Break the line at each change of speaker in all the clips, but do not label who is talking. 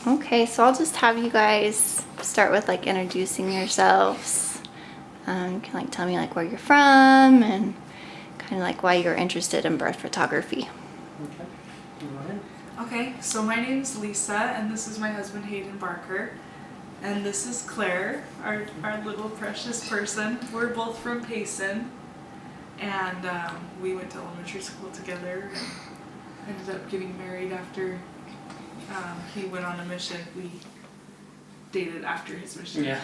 Okay, so I'll just have you guys start with like introducing yourselves. You can like tell me like where you're from and kind of like why you're interested in birth photography.
Okay. Go ahead.
Okay, so my name is Lisa, and this is my husband Hayden Barker, and this is Claire, our little precious person. We're both from Payson, and we went to elementary school together and ended up getting married after he went on a mission. We dated after his mission.
Yeah.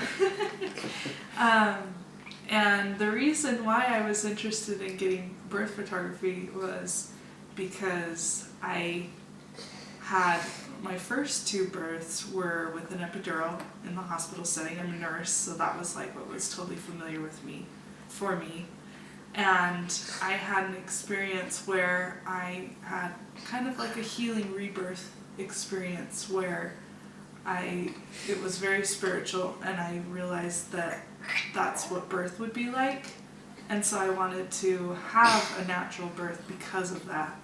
And the reason why I was interested in getting birth photography was because I had my first 2 births were with an epidural in the hospital setting. I'm a nurse, so that was like what was totally familiar for me. And I had an experience where I had kind of like a healing rebirth experience where it was very spiritual, and I realized that that's what birth would be like, and so I wanted to have a natural birth because of that.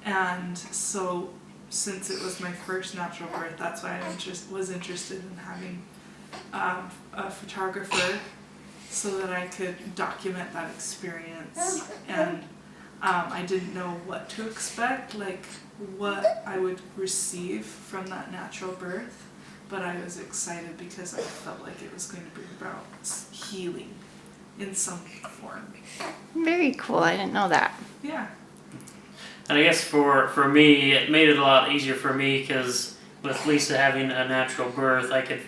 And so since it was my first natural birth, that's why I was interested in having a photographer so that I could document that experience. And I didn't know what to expect, like what I would receive from that natural birth, but I was excited because I felt like it was going to bring about healing in some form.
Very cool. I didn't know that.
Yeah.
And I guess for me, it made it a lot easier for me because with Lisa having a natural birth, I could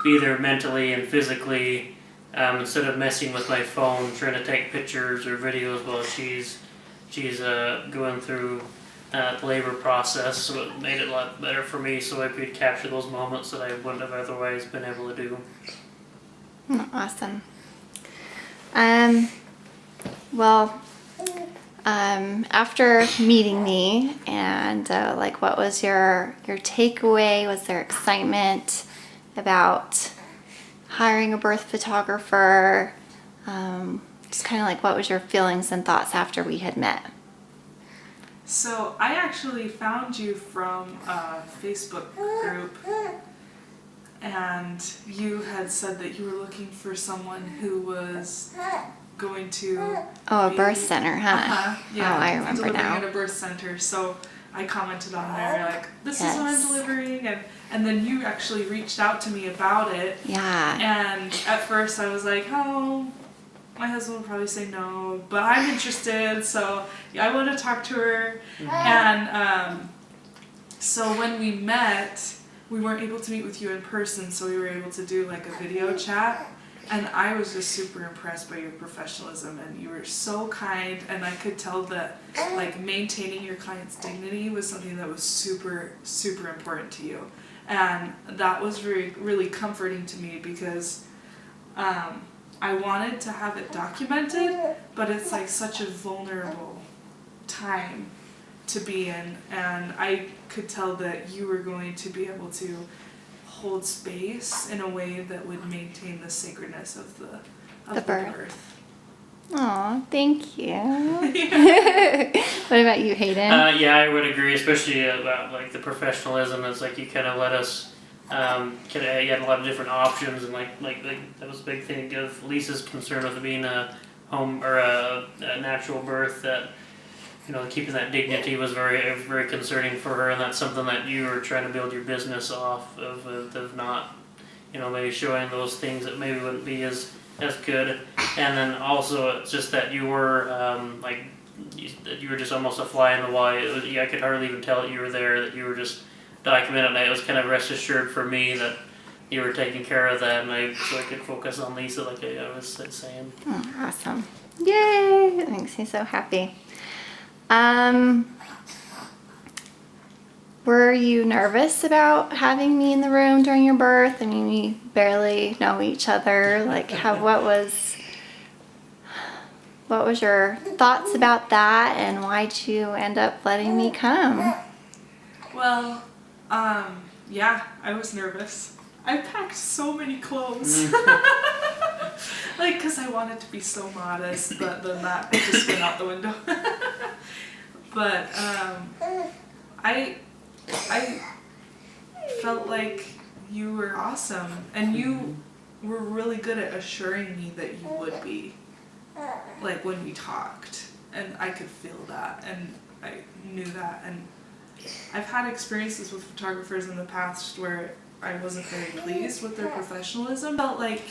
be there mentally and physically instead of messing with my phone trying to take pictures or videos while she's going through the labor process. So it made it a lot better for me, so I could capture those moments that I wouldn't have otherwise been able to do.
Awesome. Well, after meeting me and like what was your takeaway? Was there excitement about hiring a birth photographer? Just kind of like what was your feelings and thoughts after we had met?
So I actually found you from a Facebook group, and you had said that you were looking for someone who was going to
a birth center, huh?
Yeah,
I remember
delivering
now.
at a birth center. So I commented on there like, this
Yes.
is what I'm delivering, and then you actually reached out to me about it.
Yeah.
And at first I was like, oh, my husband would probably say no, but I'm interested, so yeah, I want to talk to her. And so when we met, we weren't able to meet with you in person, so we were able to do like a video chat. And I was just super impressed by your professionalism, and you were so kind, and I could tell that like maintaining your client's dignity was something that was super, super important to you. And that was really comforting to me because I wanted to have it documented, but it's like such a vulnerable time to be in, and I could tell that you were going to be able to hold space in a way that would maintain the sacredness of the birth.
Aw, thank you. What about you, Hayden?
Yeah, I would agree, especially about like the professionalism. It's like you kind of let us. You had a lot of different options, and like that was a big thing of Lisa's concern with being a home or a natural birth. That keeping that dignity was very very concerning for her, and that's something that you were trying to build your business off of not maybe showing those things that maybe wouldn't be as good. And then also it's just that you were you were just almost a fly in the wall. I could hardly even tell that you were there, that you were just documented. And it was kind of rest assured for me that you were taking care of that, and so I could focus on Lisa like I was saying.
Oh, awesome. Yay! That makes me so happy. Were you nervous about having me in the room during your birth? I mean, we barely know each other. Like, what was your thoughts about that, and why'd you end up letting me come?
Well, yeah, I was nervous. I packed so many clothes. Like, because I wanted to be so modest, but then that just went out the window. But I felt felt like you were awesome, and you were really good at assuring me that you would be, like when we talked, and I could feel that, and I knew that. And I've had experiences with photographers in the past where I wasn't very pleased with their professionalism. Felt like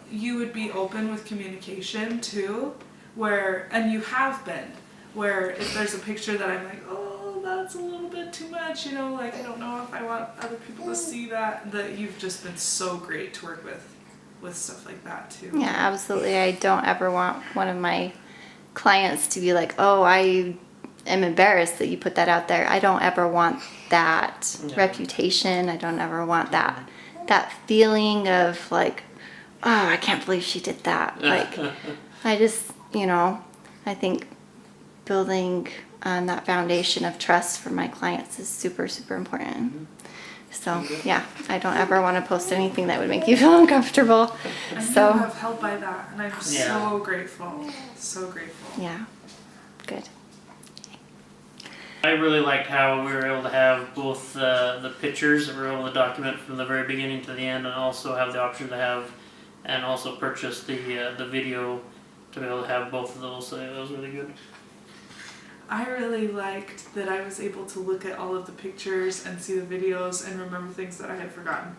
you would be open with communication too, and you have been, where if there's a picture that I'm like, oh, that's a little bit too much, you know, like I don't know if I want other people to see that you've just been so great to work with stuff like that too.
Yeah, absolutely. I don't ever want one of my clients to be like, oh, I am embarrassed that you put that out there. I don't ever want that reputation. I don't ever want that feeling of like, oh, I can't believe she did that. Like, I just, I think building that foundation of trust for my clients is super, super important. So yeah, I don't ever want to post anything that would make you feel uncomfortable.
And
so
you have helped by that, and I'm so grateful. So grateful.
Yeah, good.
I really liked how we were able to have both the pictures that we were able to document from the very beginning to the end, and also have the option to have and also purchase the video to be able to have both of those. So that was really good.
I really liked that I was able to look at all of the pictures and see the videos and remember things that I had forgotten,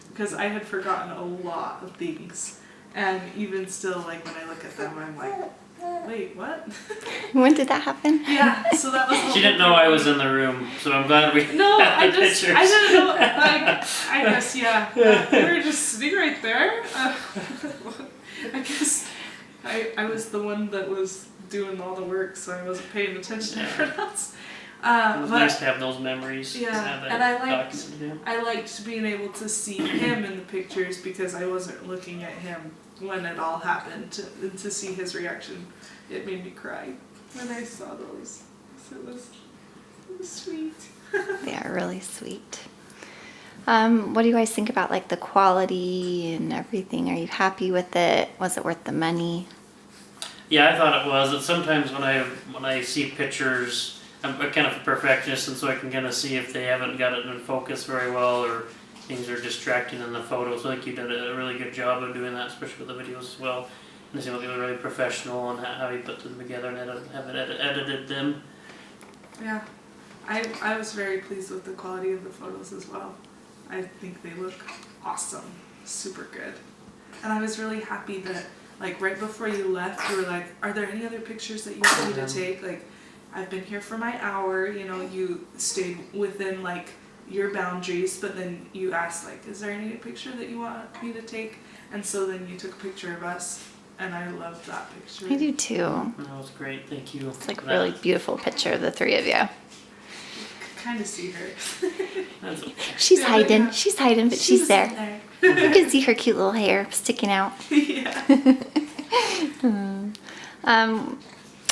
because I had forgotten a lot of things, and even still, like when I look at them, I'm like, wait, what?
When did that happen?
Yeah, so that was.
She didn't know I was in the room, so I'm glad we.
No,
had
I
the pictures.
didn't know. Like, I guess, we were just sitting right there. I guess I was the one that was doing all the work, so I wasn't paying attention to everyone else.
It was nice to have those memories.
Yeah, and I liked being able to see him in the pictures, because I wasn't looking at him when it all happened, and to see his reaction. It made me cry when I saw those. So it was sweet.
They are really sweet. What do you guys think about like the quality and everything? Are you happy with it? Was it worth the money?
Yeah, I thought it was. It's sometimes when I see pictures, I'm kind of a perfectionist, and so I can kind of see if they haven't got it in focus very well, or things are distracting in the photos. So I think you did a really good job of doing that, especially with the videos as well. And they seem like they were really professional on how you put them together and have edited them.
Yeah, I was very pleased with the quality of the photos as well. I think they look awesome, super good. And I was really happy that, like, right before you left, you were like, are there any other pictures that you want me to take? Like, I've been here for my hour, you stayed within, like, your boundaries, but then you asked, like, is there any picture that you want me to take? And so then you took a picture of us, and I loved that picture.
I do too.
That was great, thank you.
It's like a really beautiful picture of the three of you.
You could kind of see her.
That's okay.
She's hiding. She's hiding, but she's there.
there.
You can see her cute little hair sticking out.
Yeah.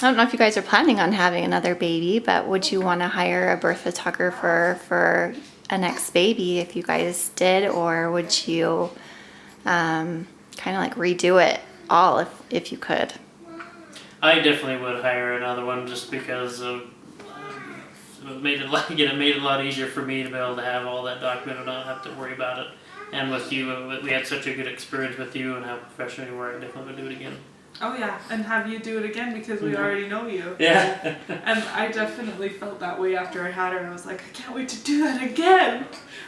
I don't know if you guys are planning on having another baby, but would you want to hire a birth photographer for a next baby if you guys did, or would you kind of like redo it all if you could?
I definitely would hire another one, just because of it made it a lot easier for me to be able to have all that documented and not have to worry about it. And with you, we had such a good experience with you and how professional you were. I definitely would do it again.
Oh yeah, and have you do it again, because we already know you.
Yeah.
And I definitely felt that way after I had her. I was like, I can't wait to do that again.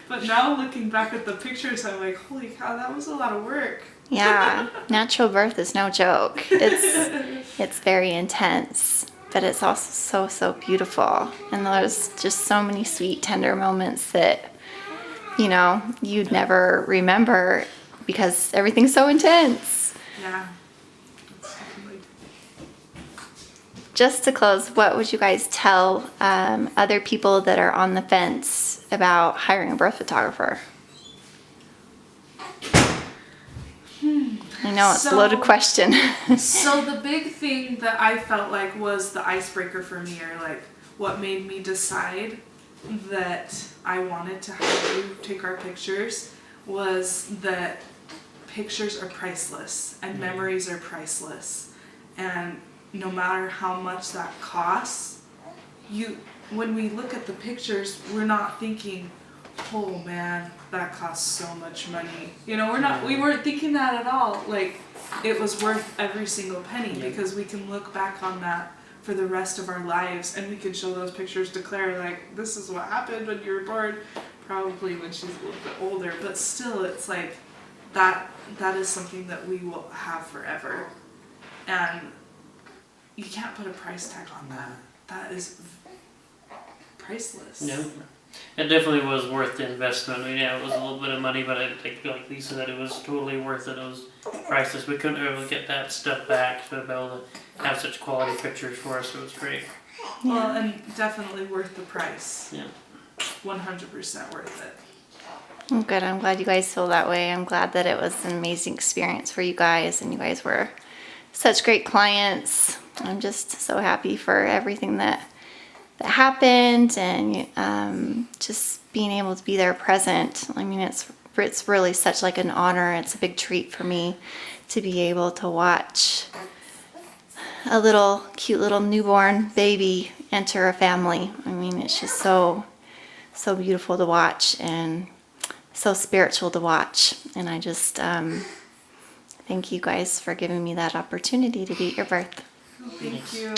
But now looking back at the pictures, I'm like, holy cow, that was a lot of work.
Yeah, natural birth is no joke. It's very intense, but it's also so beautiful. And there's just so many sweet, tender moments that you'd never remember because everything's so intense.
Yeah.
Just to close, what would you guys tell other people that are on the fence about hiring a birth photographer? I know it's a loaded question.
So the big thing that I felt like was the icebreaker for me, or like what made me decide that I wanted to have you take our pictures, was that pictures are priceless and memories are priceless. And no matter how much that costs, when we look at the pictures, we're not thinking, oh man, that costs so much money. You know, we weren't thinking that at all. Like, it was worth every single penny because we can look back on that for the rest of our lives, and we can show those pictures to Claire, like, this is what happened when you were born, probably when she's a little bit older, but still, it's like, that is something that we will have forever. And you can't put a price tag on that. That is priceless.
No. It definitely was worth the investment. I mean, yeah, it was a little bit of money, but I think, like Lisa said, it was totally worth it. It was priceless. We couldn't ever get that stuff back to be able to have such quality pictures for us. It was great.
Well, and definitely worth the price.
Yeah.
100% worth it.
Oh, good. I'm glad you guys feel that way. I'm glad that it was an amazing experience for you guys, and you guys were such great clients. I'm just so happy for everything that happened, and just being able to be there present. I mean, it's really such like an honor. It's a big treat for me to be able to watch a cute little newborn baby enter a family. I mean, it's just so beautiful to watch and so spiritual to watch. And I just thank you guys for giving me that opportunity to be at your birth.
Thank you.